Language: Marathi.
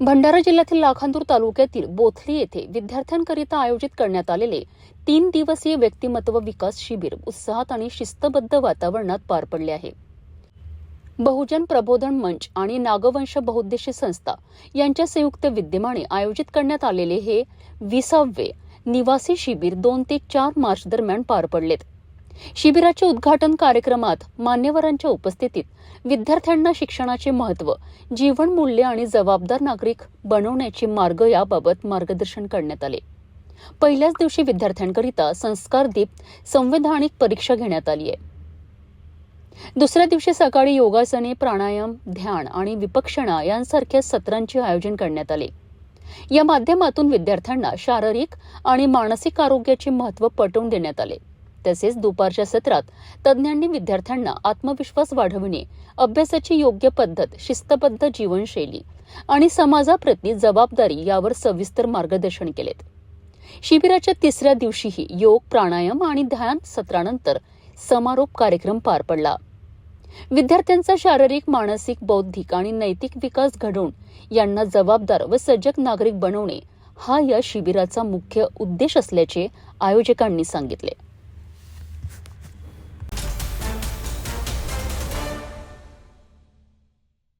भंडारा जिल्ह्यातील लाखांदूर तालुक्यातील बोथली येथे विद्यार्थ्यांकरिता आयोजित करण्यात आलेले 3 दिवसीय व्यक्तिमत्व विकास शिबिर उत्साहात आणि शिस्तबद्ध वातावरणात पार पडले आहे. बहुजन प्रबोधन मंच आणि नागवंश बहुउद्देशीय संस्था यांच्या संयुक्त विद्यमाने आयोजित करण्यात आलेले हे 20वे निवासी शिबिर 2 ते 4 मार्च दरम्यान पार पडलेत. शिबिराच्या उद्घाटन कार्यक्रमात मान्यवरांच्या उपस्थितीत विद्यार्थ्यांना शिक्षणाचे महत्त्व, जीवनमूल्य आणि जबाबदार नागरिक बनवण्याचे मार्ग याबाबत मार्गदर्शन करण्यात आले. पहिल्याच दिवशी विद्यार्थ्यांकरिता संस्कारदीप संवैधानिक परीक्षा घेण्यात आली आहे. दुसऱ्या दिवशी सकाळी योगासने, प्राणायाम, ध्यान आणि विपक्षणा यांसारख्या सत्रांचे आयोजन करण्यात आले. या माध्यमातून विद्यार्थ्यांना शारीरिक आणि मानसिक आरोग्याचे महत्त्व पटवून देण्यात आले. तसेच दुपारच्या सत्रात तज्ज्ञांनी विद्यार्थ्यांना आत्मविश्वास वाढविणे, अभ्यासाची योग्य पद्धत, शिस्तबद्ध जीवनशैली आणि समाजाप्रती जबाबदारी यावर सविस्तर मार्गदर्शन केलेत. शिबिराच्या तिसऱ्या दिवशीही योग, प्राणायाम आणि ध्यान सत्रानंतर समारोप कार्यक्रम पार पडला. विद्यार्थ्यांचा शारीरिक, मानसिक, बौद्धिक आणि नैतिक विकास घडवून यांना जबाबदार व सजग नागरिक बनवणे हा या शिबिराचा मुख्य उद्देश असल्याचे आयोजकांनी सांगितले.